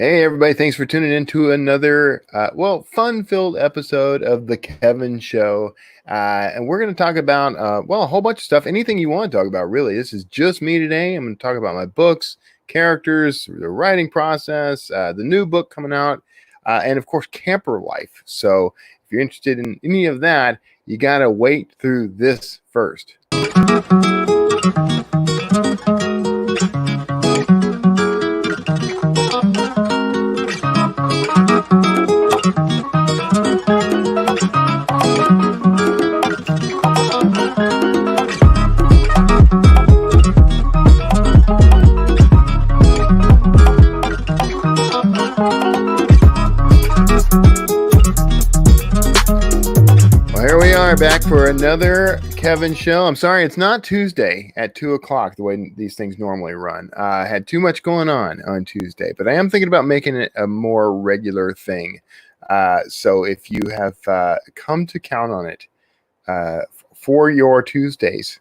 Hey, everybody. Thanks for tuning in to another, fun-filled episode of The Kevin Show. And we're going to talk about, a whole bunch of stuff. Anything you want to talk about, really. This is just me today. I'm going to talk about my books, characters, the writing process, the new book coming out, and, of course, camper life. So if you're interested in any of that, you got to wait through this first. Back for another Kevin Show. I'm sorry, it's not Tuesday at 2 o'clock the way these things normally run. I had too much going on Tuesday, but I am thinking about making it a more regular thing. So if you have come to count on it for your Tuesdays,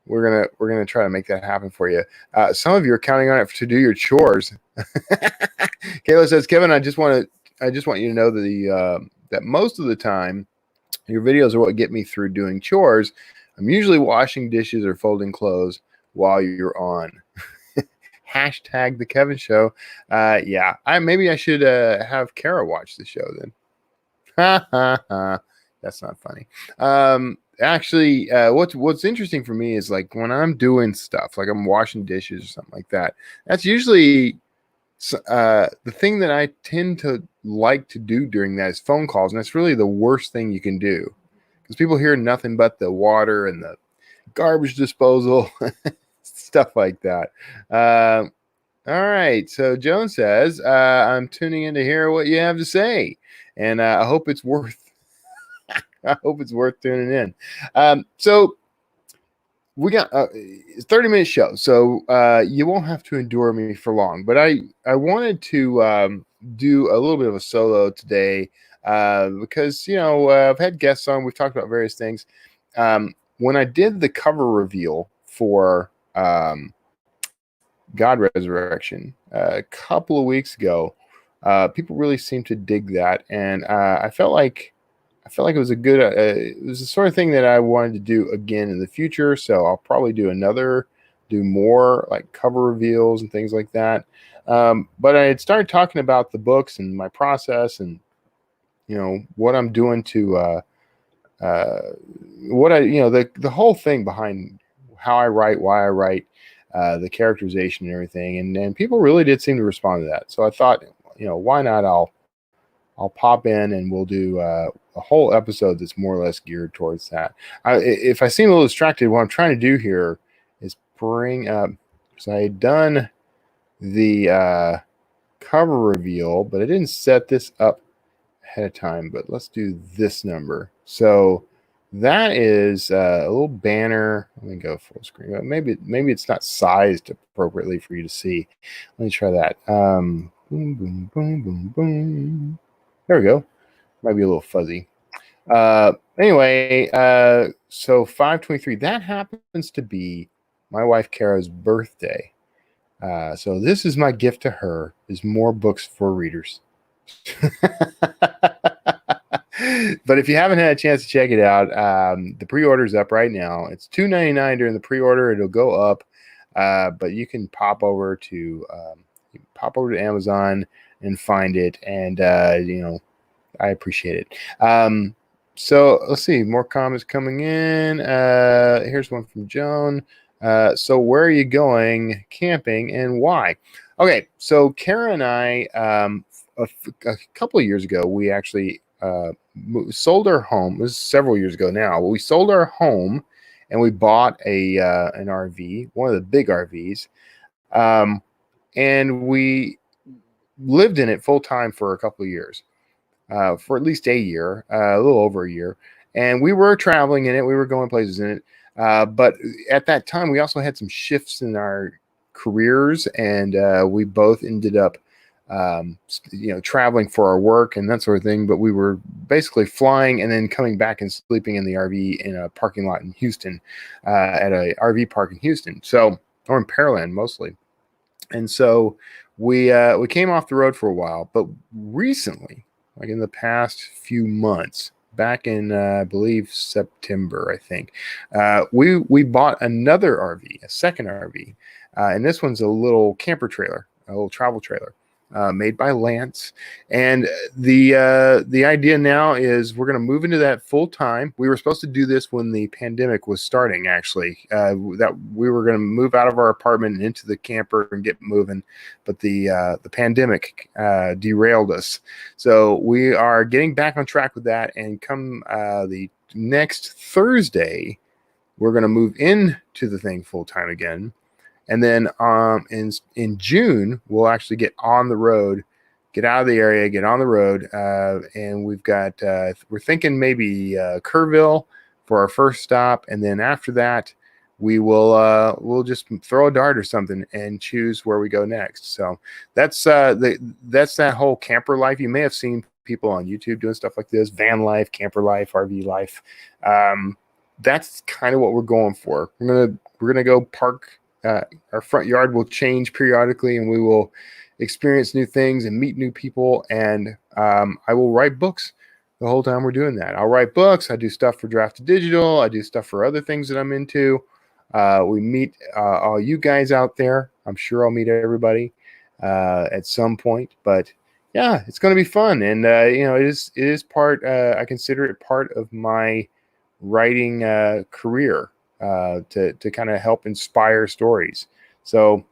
we're gonna try to make that happen for you. Some of you are counting on it to do your chores. Kayla says, Kevin, I just want you to know that most of the time, your videos are what get me through doing chores. I'm usually washing dishes or folding clothes while you're on. Hashtag the Kevin Show. Yeah, maybe I should have Kara watch the show then. That's not funny. Actually, what's interesting for me is like when I'm doing stuff, like I'm washing dishes or something like that. That's usually the thing that I tend to like to do during that is phone calls, and that's really the worst thing you can do because people hear nothing but the water and the garbage disposal, stuff like that. All right, so Joan says, I'm tuning in to hear what you have to say, and I hope it's worth I hope it's worth tuning in. So we got it's 30-minute show, so you won't have to endure me for long. But I wanted to do a little bit of a solo today because I've had guests on. We've talked about various things. When I did the cover reveal for God Resurrection a couple of weeks ago, people really seemed to dig that, and I felt like it was it was the sort of thing that I wanted to do again in the future. So I'll probably do more like cover reveals and things like that. But I had started talking about the books and my process and, what I'm doing to, the whole thing behind how I write, why I write, the characterization and everything. And people really did seem to respond to that. So I thought, why not? I'll pop in and we'll do a whole episode that's more or less geared towards that. If I seem a little distracted, what I'm trying to do here is bring up. So I had done the cover reveal, but I didn't set this up ahead of time. But let's do this number. So that is a little banner. Let me go full screen. Maybe it's not sized appropriately for you to see. Let me try that. Boom, boom, boom, boom, boom. There we go. Might be a little fuzzy. Anyway, so 5/23, that happens to be my wife Kara's birthday. So this is my gift to her, is more books for readers. But if you haven't had a chance to check it out, the pre-order's up right now. It's $2.99 during the pre-order. It'll go up, but you can pop over to Amazon and find it, and I appreciate it. So let's see, more comments coming in. Here's one from Joan. So where are you going camping and why? Okay, so Kara and I, a couple of years ago, we actually sold our home. This is several years ago now. We sold our home and we bought an RV, one of the big RVs, and we lived in it full time for a couple of years, for at least a year, a little over a year. And we were traveling in it. We were going places in it. But at that time, we also had some shifts in our careers, and we both ended up, traveling for our work and that sort of thing. But we were basically flying and then coming back and sleeping in the RV in a parking lot in Houston, at a RV park in Houston. So, or in Pearland mostly. And so we came off the road for a while, but recently, like in the past few months, back in I believe September, I think, we bought another RV, a second RV, and this one's a little camper trailer, a little travel trailer. Made by Lance, and the idea now is we're going to move into that full time. We were supposed to do this when the pandemic was starting. Actually, that we were going to move out of our apartment and into the camper and get moving, but the pandemic derailed us. So we are getting back on track with that, and come the next Thursday, we're going to move into the thing full time again. And then in June, we'll actually get on the road, get out of the area, get on the road. And we've got, we're thinking maybe Kerrville for our first stop. And then after that, we'll just throw a dart or something and choose where we go next. So that's that whole camper life. You may have seen people on YouTube doing stuff like this: van life, camper life, RV life. That's kind of what we're going for. We're gonna go park. Our front yard will change periodically, and we will experience new things and meet new people. And I will write books the whole time we're doing that. I'll write books. I do stuff for Drafted Digital. I do stuff for other things that I'm into. We meet all you guys out there. I'm sure I'll meet everybody at some point. But yeah, it's going to be fun. And it is part. I consider it part of my writing career. To kind of help inspire stories. So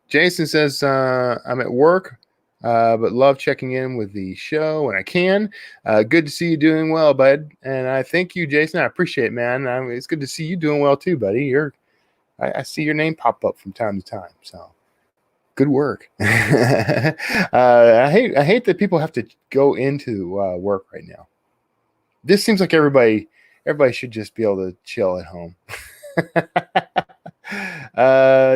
Jason says, I'm at work, but love checking in with the show when I can. Good to see you doing well, bud. And I thank you, Jason. I appreciate it, man. It's good to see you doing well too, buddy. I see your name pop up from time to time. So good work. I hate that people have to go into work right now. This seems like everybody should just be able to chill at home.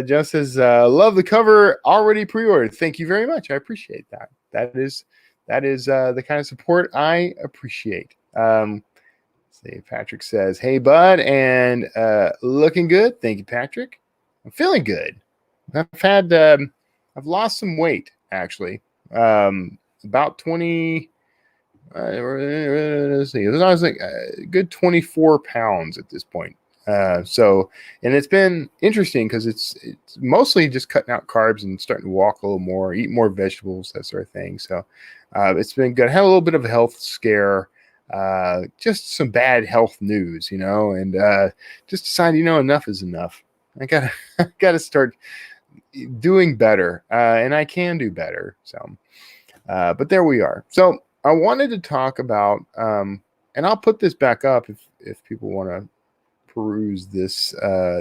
Joe says, love the cover, already pre-ordered. Thank you very much. I appreciate that. That is the kind of support I appreciate. See, Patrick says, hey, bud, and looking good. Thank you, Patrick. I'm feeling good. I've lost some weight, actually. About 20... let's see. I was like a good 24 pounds at this point. And it's been interesting because it's mostly just cutting out carbs and starting to walk a little more, eat more vegetables, that sort of thing. So it's been good. I had a little bit of a health scare, just some bad health news, and just decided, enough is enough. I gotta start doing better, and I can do better. So, but there we are. So I wanted to talk about, and I'll put this back up if people want to peruse this,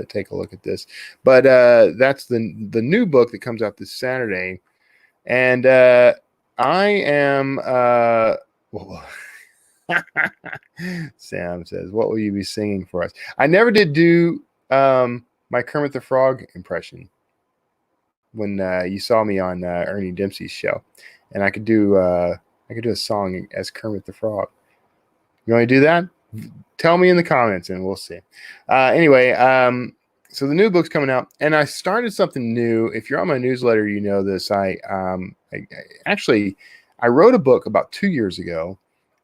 take a look at this. But that's the new book that comes out this Saturday, and I am. Sam says, "What will you be singing for us?" I never did do my Kermit the Frog impression when you saw me on Ernie Dempsey's show, and I could do a song as Kermit the Frog. You want to do that? Tell me in the comments and we'll see. Anyway, so the new book's coming out, and I started something new. If you're on my newsletter, you know this. I wrote a book about 2 years ago,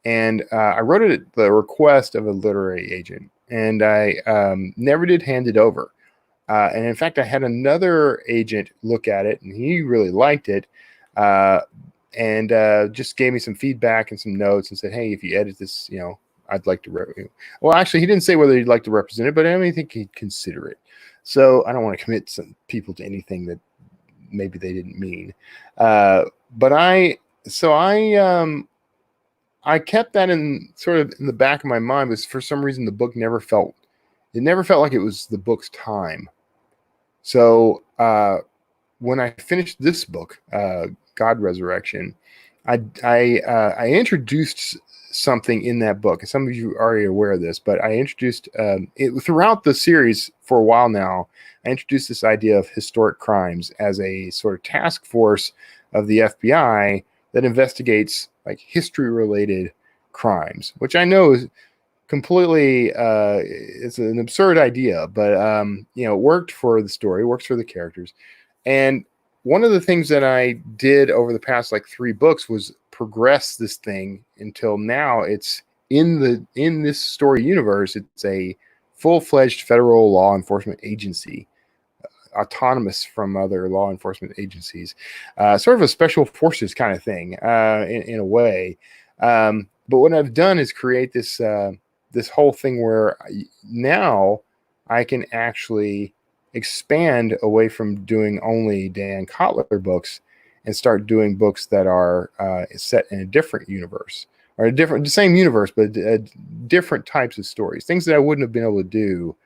and I wrote it at the request of a literary agent, and I never did hand it over. And in fact, I had another agent look at it, and he really liked it. And just gave me some feedback and some notes and said, hey, if you edit this, I'd like to well, actually, he didn't say whether he'd like to represent it, but I think he'd consider it. So I don't want to commit some people to anything that maybe they didn't mean. But I kept that in sort of in the back of my mind, because for some reason the book never felt like it was the book's time. So when I finished this book, God Resurrection, I introduced something in that book, and some of you are already aware of this, but I introduced it throughout the series for a while now. I introduced this idea of historic crimes as a sort of task force of the FBI that investigates like history related crimes, which I know completely it's an absurd idea, but it worked for the story, works for the characters. And one of the things that I did over the past like 3 books was progress this thing until now it's in this story universe. It's a full-fledged federal law enforcement agency, autonomous from other law enforcement agencies, sort of a special forces kind of thing, in a way. But what I've done is create this whole thing where now I can actually expand away from doing only Dan Kotler books and start doing books that are set in a different universe, or the same universe, but different types of stories, things that I wouldn't have been able to do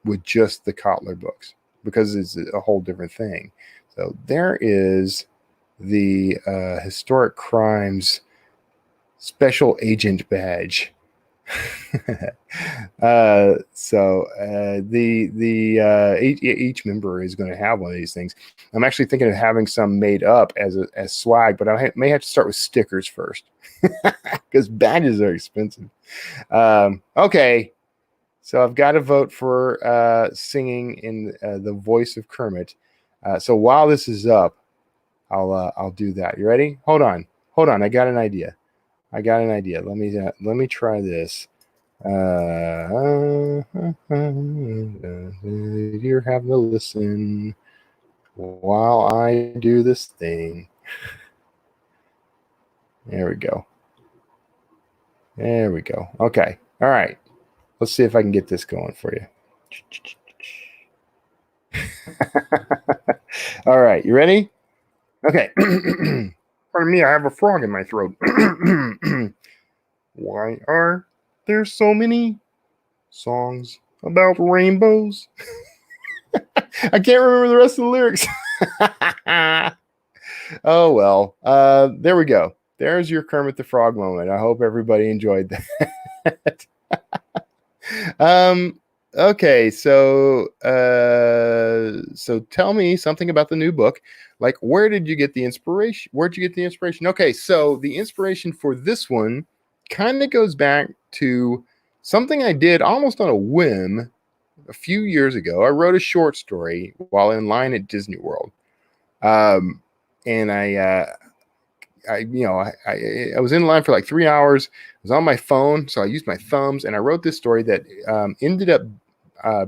with just the Kotler books, because it's a whole different thing. So there is the Historic Crimes Special Agent badge. Each member is going to have one of these things. I'm actually thinking of having some made up as swag, but I may have to start with stickers first because badges are expensive. Okay, so I've got to vote for singing in the voice of Kermit. So while this is up, I'll do that. You ready? Hold on. I got an idea. Let me try this. You're having to listen while I do this thing. There we go. Okay. All right. Let's see if I can get this going for you. All right. You ready? Okay. Pardon me, I have a frog in my throat. Why are there so many songs about rainbows? I can't remember the rest of the lyrics. Oh, well. There we go. There's your Kermit the Frog moment. I hope everybody enjoyed that. Okay, so tell me something about the new book. Like, where did you get the inspiration? Where'd you get the inspiration? Okay, so the inspiration for this one kind of goes back to something I did almost on a whim a few years ago. I wrote a short story while in line at Disney World, and I was in line for like 3 hours. I was on my phone, so I used my thumbs, and I wrote this story that ended up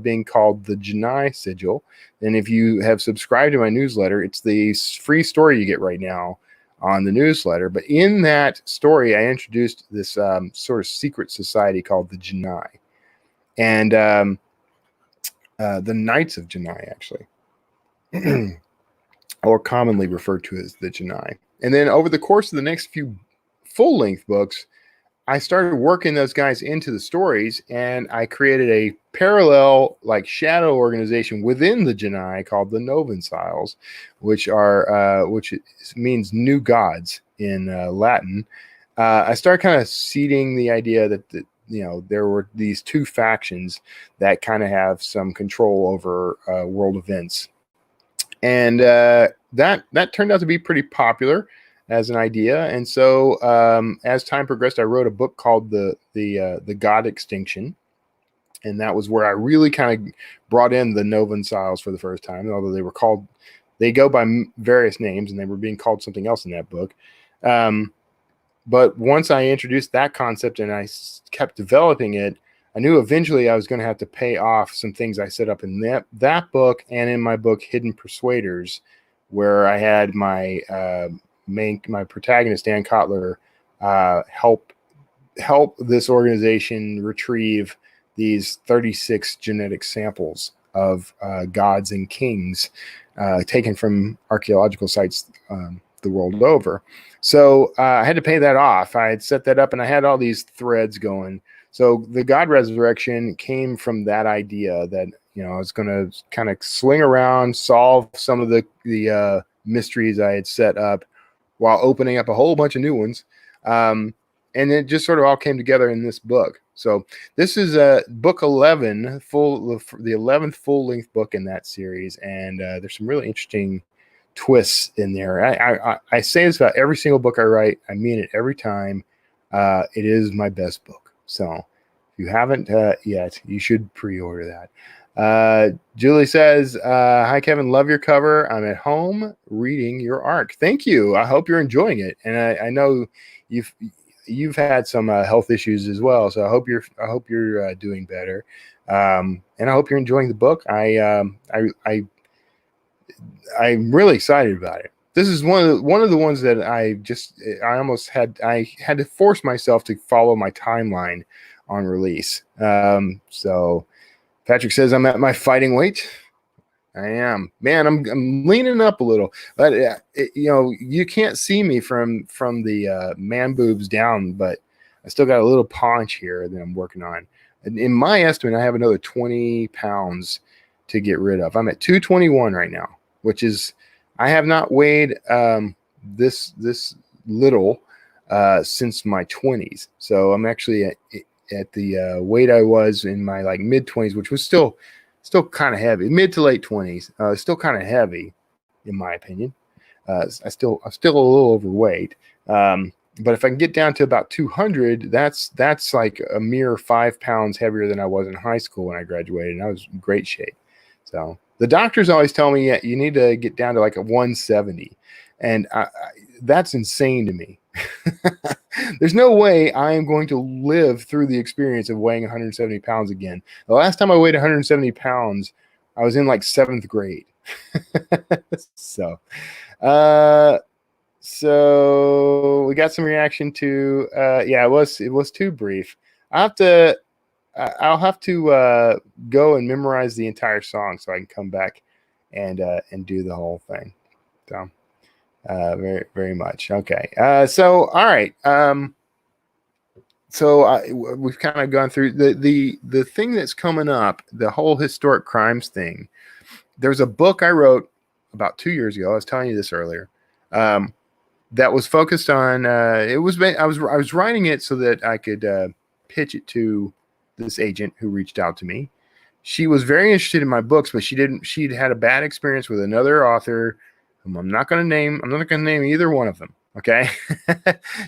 being called The Janai Sigil. And if you have subscribed to my newsletter, it's the free story you get right now on the newsletter. But in that story, I introduced this sort of secret society called the Janai, and the Knights of Janai, actually, or commonly referred to as the Janai. And then over the course of the next few full-length books, I started working those guys into the stories, and I created a parallel, like, shadow organization within the Janai called the Novenciles, which means new gods in Latin. I started kind of seeding the idea that there were these two factions that kind of have some control over world events, and that turned out to be pretty popular as an idea. And so as time progressed, I wrote a book called the God Extinction, and that was where I really kind of brought in the Novenciles for the first time, although they go by various names, and they were being called something else in that book. But once I introduced that concept and I kept developing it, I knew eventually I was going to have to pay off some things I set up in that book and in my book Hidden Persuaders, where I had my protagonist Dan Kotler help this organization retrieve these 36 genetic samples of gods and kings taken from archaeological sites the world over. So I had to pay that off. I had set that up, and I had all these threads going. So the God Resurrection came from that idea that I was going to kind of swing around, solve some of the mysteries I had set up, while opening up a whole bunch of new ones. And it just sort of all came together in this book. So this is book 11, the 11th full-length book in that series. And there's some really interesting twists in there. I say this about every single book I write. I mean it every time. It is my best book. So if you haven't yet, you should pre-order that. Julie says, hi, Kevin. Love your cover. I'm at home reading your arc. Thank you. I hope you're enjoying it. And I know you've had some health issues as well. So I hope you're doing better. And I hope you're enjoying the book. I'm really excited about it. This is one of the ones that I had to force myself to follow my timeline on release. So Patrick says I'm at my fighting weight. I am, man. I'm leaning up a little, but you can't see me from the man boobs down, but I still got a little paunch here that I'm working on. And in my estimate, I have another 20 pounds to get rid of. I'm at 221 right now, which is, I have not weighed this little since my 20s. So I'm actually at the weight I was in my like mid 20s, which was still kind of heavy, mid to late 20s, still kind of heavy in my opinion. I'm still a little overweight. But if I can get down to about 200, that's like a mere 5 pounds heavier than I was in high school when I graduated, and I was in great shape. So the doctors always tell me, yeah, you need to get down to like a 170, and that's insane to me. There's no way I am going to live through the experience of weighing 170 pounds again. The last time I weighed 170 pounds, I was in like 7th grade. So we got some reaction to, it was too brief. I'll have to go and memorize the entire song so I can come back and do the whole thing. So very, very much. Okay. So, all right. We've kind of gone through the thing that's coming up, the whole historic crimes thing. There's a book I wrote about 2 years ago. I was telling you this earlier. That was focused on, I was writing it so that I could pitch it to this agent who reached out to me. She was very interested in my books, but she'd had a bad experience with another author whom I'm not going to name. I'm not going to name either one of them. Okay.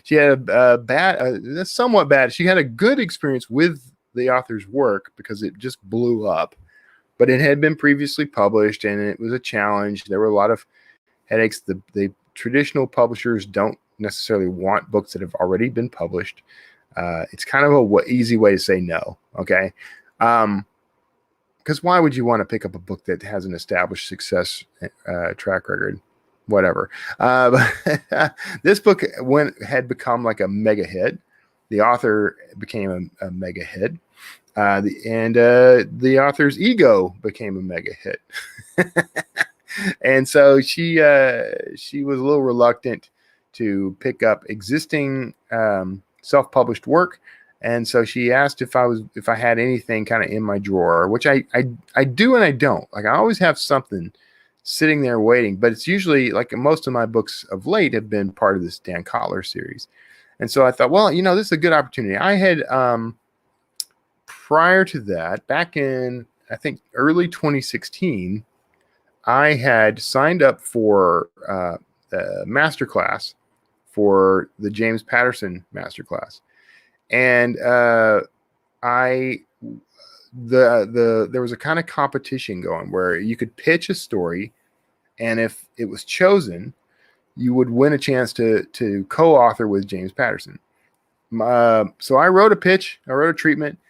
She had a somewhat bad. She had a good experience with the author's work because it just blew up, but it had been previously published and it was a challenge. There were a lot of headaches. The traditional publishers don't necessarily want books that have already been published. It's kind of a easy way to say no. Okay. Because why would you want to pick up a book that has an established success track record? Whatever. This book had become like a mega hit. The author became a mega hit. The author's ego became a mega hit. And so she was a little reluctant to pick up existing self-published work. And so she asked if I had anything kind of in my drawer, which I do and I don't. Like I always have something sitting there waiting, but it's usually like most of my books of late have been part of this Dan Kotler series. And so I thought, well, this is a good opportunity. I had, prior to that, back in, I think, early 2016, I had signed up for the masterclass for the James Patterson masterclass. And there was a kind of competition going where you could pitch a story, and if it was chosen, you would win a chance to co-author with James Patterson. So I wrote a pitch, I wrote a treatment,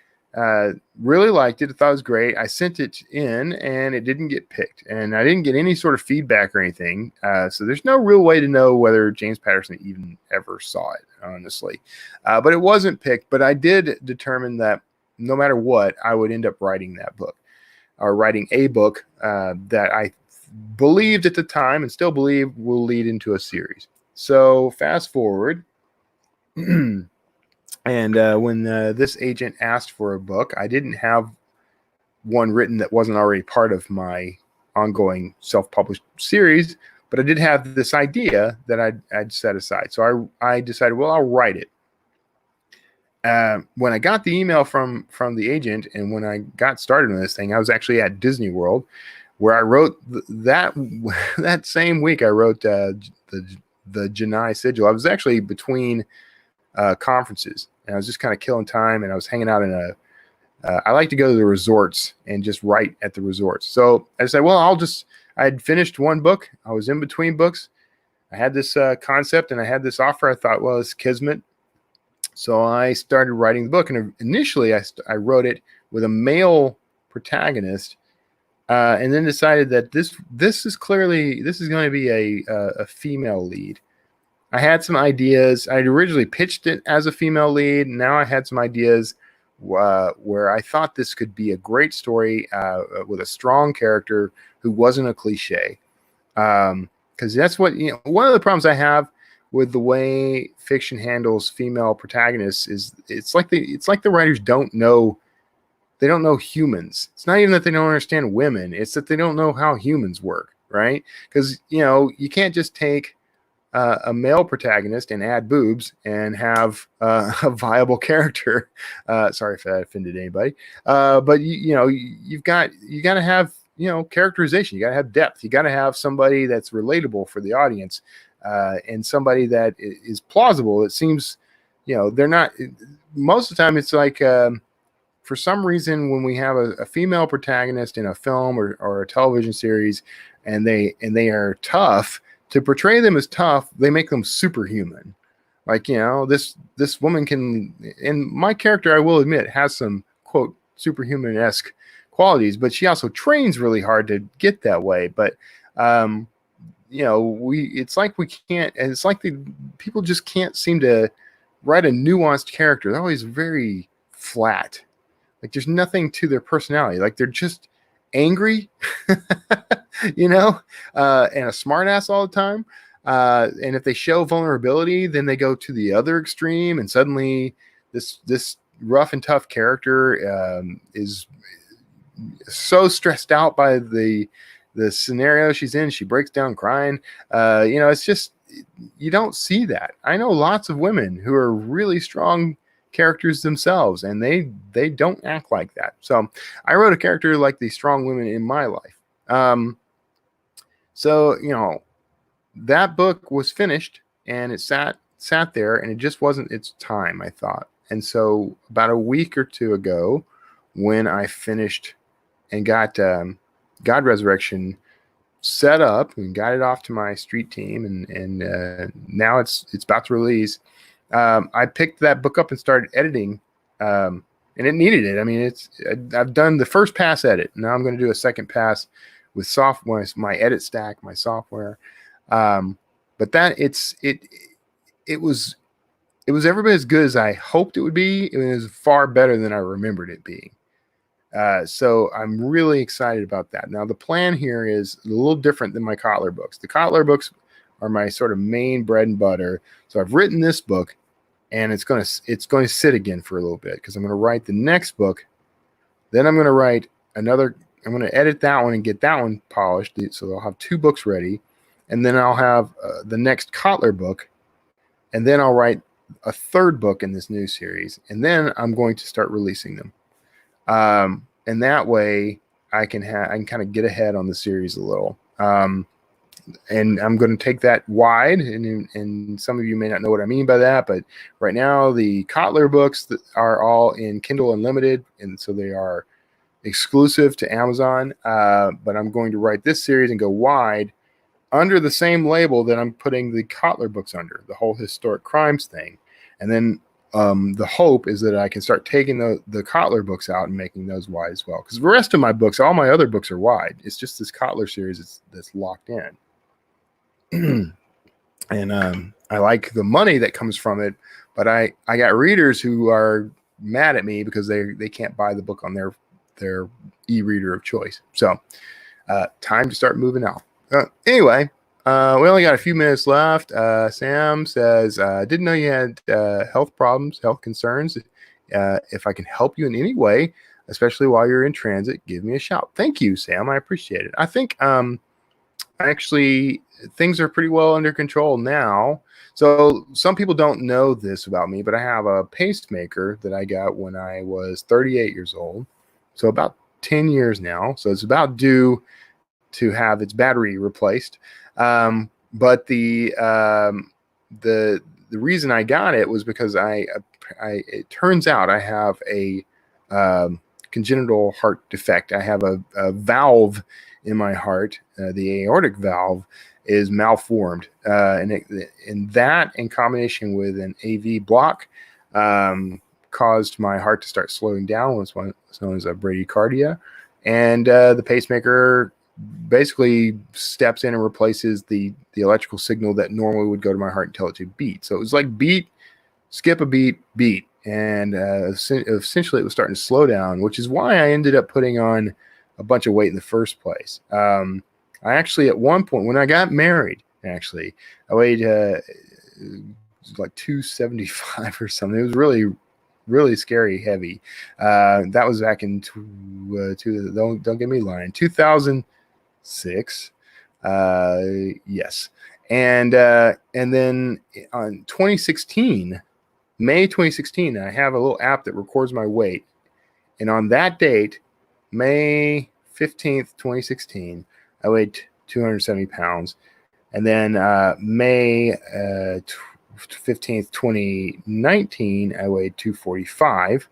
really liked it. I thought it was great. I sent it in and it didn't get picked, and I didn't get any sort of feedback or anything. So there's no real way to know whether James Patterson even ever saw it, honestly. But it wasn't picked, but I did determine that no matter what, I would end up writing that book, or writing a book that I believed at the time and still believe will lead into a series. So fast forward. And when this agent asked for a book, I didn't have one written that wasn't already part of my ongoing self-published series, but I did have this idea that I'd set aside. So I decided, well, I'll write it. When I got the email from the agent, and when I got started on this thing, I was actually at Disney World, where I wrote that same week. I wrote the Janai Sigil. I was actually between conferences, and I was just kind of killing time, and I was hanging out in I like to go to the resorts and just write at the resorts. So I said, well, I had finished one book. I was in between books. I had this concept and I had this offer. I thought, well, it's kismet. So I started writing the book, and initially I wrote it with a male protagonist, and then decided that this is going to be a female lead. I had some ideas. I'd originally pitched it as a female lead. Now I had some ideas where I thought this could be a great story with a strong character who wasn't a cliche. Because that's what, one of the problems I have with the way fiction handles female protagonists is it's like the writers don't know humans. It's not even that they don't understand women. It's that they don't know how humans work, right? Because, you can't just take a male protagonist and add boobs and have a viable character. Sorry if that offended anybody. But you got to have characterization. You got to have depth. You got to have somebody that's relatable for the audience, and somebody that is plausible. It seems, they're not. Most of the time, it's like for some reason when we have a female protagonist in a film or a television series, and they are tough. To portray them as tough, they make them superhuman. Like, this woman can, and my character, I will admit, has some, quote, superhuman-esque qualities, but she also trains really hard to get that way. But, it's like we can't, and it's like people just can't seem to write a nuanced character. They're always very flat. Like, there's nothing to their personality. Like, they're just angry, and a smart ass all the time. And if they show vulnerability, then they go to the other extreme, and suddenly this rough and tough character is so stressed out by the scenario she's in, she breaks down crying. It's just, you don't see that. I know lots of women who are really strong characters themselves, and they don't act like that. So I wrote a character like the strong women in my life. So that book was finished, and it sat there, and it just wasn't its time, I thought. And so about a week or two ago, when I finished and got God Resurrection set up and got it off to my street team, and now it's about to release. I picked that book up and started editing, and it needed it. I mean, I've done the first pass edit. Now I'm going to do a second pass with software, my edit stack, my software. But it was every bit as good as I hoped it would be. It was far better than I remembered it being. So I'm really excited about that. Now the plan here is a little different than my Kotler books. The Kotler books are my sort of main bread and butter. So I've written this book, and it's going to sit again for a little bit, because I'm going to write the next book. Then I'm going to write another. I'm going to edit that one and get that one polished. So I'll have two books ready, and then I'll have the next Kotler book, and then I'll write a third book in this new series, and then I'm going to start releasing them. And that way I can kind of get ahead on the series a little. And I'm going to take that wide, and some of you may not know what I mean by that, but right now the Kotler books are all in Kindle Unlimited, and so they are exclusive to Amazon. But I'm going to write this series and go wide under the same label that I'm putting the Kotler books under, the whole historic crimes thing. And then the hope is that I can start taking the Kotler books out and making those wide as well. Because the rest of my books, all my other books are wide. It's just this Kotler series that's locked in. And I like the money that comes from it, but I got readers who are mad at me because they can't buy the book on their e-reader of choice. So time to start moving out. Anyway, we only got a few minutes left. Sam says, didn't know you had health problems, health concerns. If I can help you in any way, especially while you're in transit, give me a shout. Thank you, Sam. I appreciate it. I think actually things are pretty well under control now. So some people don't know this about me, but I have a pacemaker that I got when I was 38 years old. So about 10 years now. So it's about due to have its battery replaced. But the the reason I got it was because it turns out I have a congenital heart defect. I have a valve in my heart, the aortic valve is malformed, and that in combination with an AV block caused my heart to start slowing down. What's known as a bradycardia, and the pacemaker basically steps in and replaces the electrical signal that normally would go to my heart and tell it to beat. So it was like beat, skip a beat, beat. And essentially it was starting to slow down, which is why I ended up putting on a bunch of weight in the first place. I actually, at one point when I got married, I weighed like 275 or something. It was really, really scary heavy. That was back in don't get me lying, 2006. Yes. And then on 2016, May 2016, I have a little app that records my weight. And on that date, May 15th, 2016, I weighed 270 pounds. And then May 15th, 2019, I weighed 245.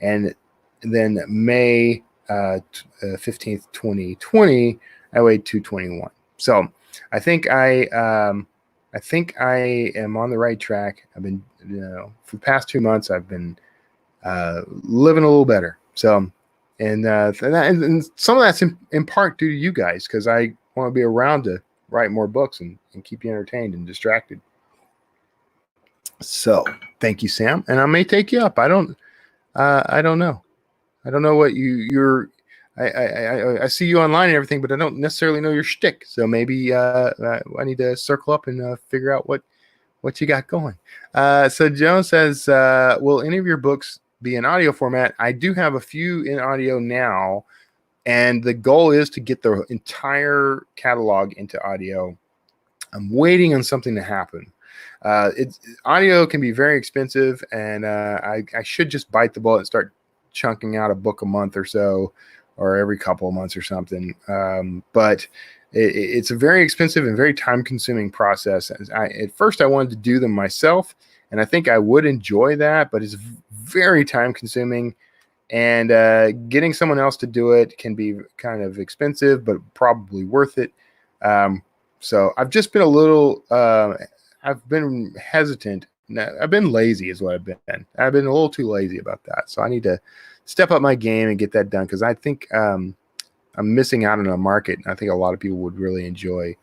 And then May 15th, 2020, I weighed 221. So I think I am on the right track. I've been, for the past 2 months, I've been living a little better. So, and some of that's in part due to you guys, because I want to be around to write more books and keep you entertained and distracted. So, thank you, Sam. And I may take you up. I don't know. I don't know what you're. I see you online and everything, but I don't necessarily know your shtick. So maybe I need to circle up and figure out what you got going. So Joan says, will any of your books be in audio format? I do have a few in audio now, and the goal is to get the entire catalog into audio. I'm waiting on something to happen. Audio can be very expensive, and I should just bite the bullet and start chunking out a book a month or so, or every couple of months or something. But it's a very expensive and very time-consuming process. At first, I wanted to do them myself, and I think I would enjoy that, but it's very time-consuming, and getting someone else to do it can be kind of expensive, but probably worth it. So I've just been a little, I've been hesitant. I've been lazy is what I've been. I've been a little too lazy about that. So I need to step up my game and get that done, because I think I'm missing out on a market. I think a lot of people would really enjoy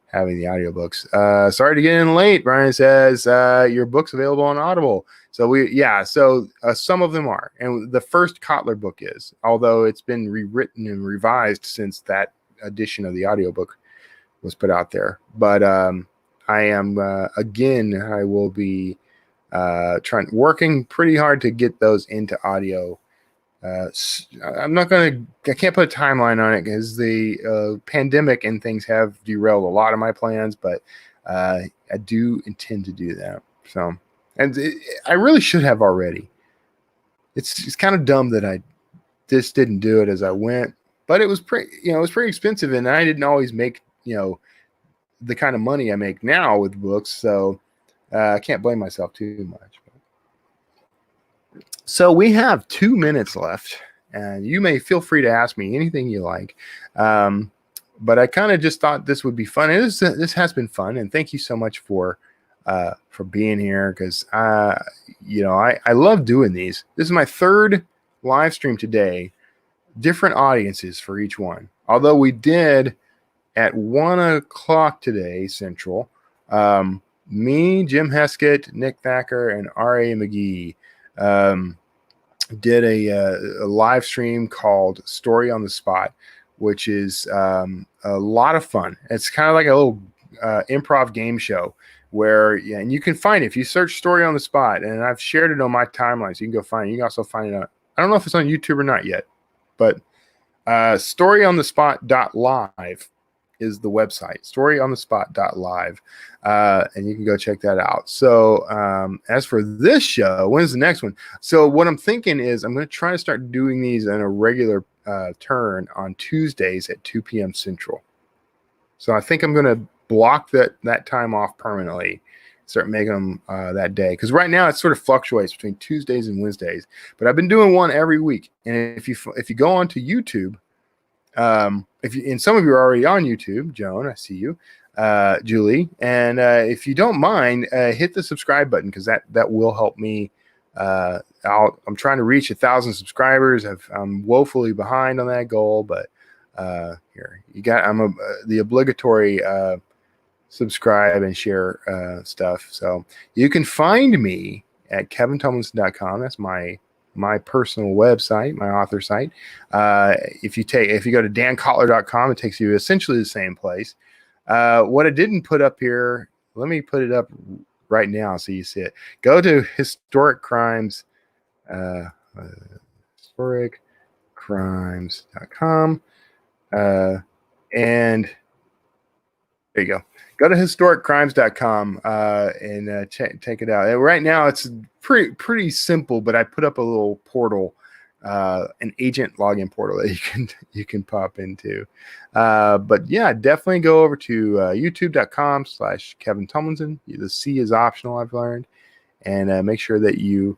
having the audiobooks. Sorry to get in late. Brian says your book's available on Audible. So some of them are. And the first Kotler book is, although it's been rewritten and revised since that edition of the audiobook was put out there. But I am, I will be working pretty hard to get those into audio. I can't put a timeline on it because the pandemic and things have derailed a lot of my plans, but I do intend to do that. So, I really should have already. It's kind of dumb that I just didn't do it as I went, but it was pretty expensive, and I didn't always make, the kind of money I make now with books. So I can't blame myself too much. So we have 2 minutes left, and you may feel free to ask me anything you like. But I kind of just thought this would be fun. And this has been fun, and thank you so much for being here, because I love doing these. This is my third live stream today, different audiences for each one. Although we did at 1 o'clock today Central, me, Jim Heskett, Nick Thacker, and R.A. McGee did a live stream called Story on the Spot, which is a lot of fun. It's kind of like a little improv game show where, and you can find it if you search Story on the Spot, and I've shared it on my timeline, so you can go find it. You can also find it on, I don't know if it's on YouTube or not yet, but storyonthespot.live is the website, storyonthespot.live, and you can go check that out. So as for this show, when's the next one? So what I'm thinking is I'm going to try to start doing these in a regular turn on Tuesdays at 2 p.m. Central. So I think I'm going to block that time off permanently, start making them that day, because right now it sort of fluctuates between Tuesdays and Wednesdays. But I've been doing one every week, and if you go onto YouTube, and some of you are already on YouTube, Joan, I see you, Julie, and if you don't mind, hit the subscribe button, because that will help me. I'm trying to reach 1,000 subscribers. I'm woefully behind on that goal, but here you got. The obligatory subscribe and share stuff. So you can find me at kevintomlinson.com. That's my personal website, my author site. If you go to dancottler.com, it takes you essentially the same place. What I didn't put up here, let me put it up right now so you see it. Go to historiccrimes.com, and there you go. Go to historiccrimes.com and check it out. And right now it's pretty simple, but I put up a little portal, an agent login portal that you can pop into. But yeah, definitely go over to youtube.com/Kevin Tomlinson. The C is optional, I've learned, and make sure that you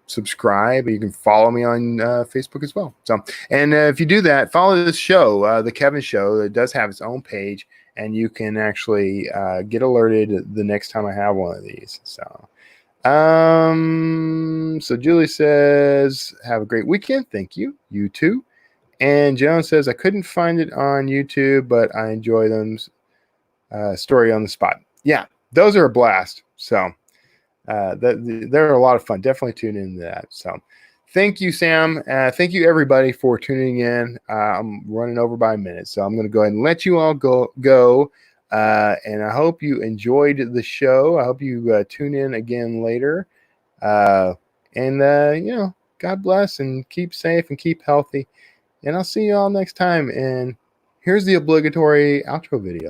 subscribe. You can follow me on Facebook as well. So, and if you do that, follow this show, the Kevin Show. It does have its own page, and you can actually get alerted the next time I have one of these. So, so Julie says, "Have a great weekend." Thank you. You too. And Joan says, "I couldn't find it on YouTube, but I enjoy them. Story on the spot." Yeah, those are a blast. So. They're a lot of fun. Definitely tune into that. So thank you, Sam. Thank you, everybody, for tuning in. I'm running over by a minute, so I'm going to go ahead and let you all go. And I hope you enjoyed the show. I hope you tune in again later. And God bless, and keep safe and keep healthy. And I'll see you all next time. And here's the obligatory outro video.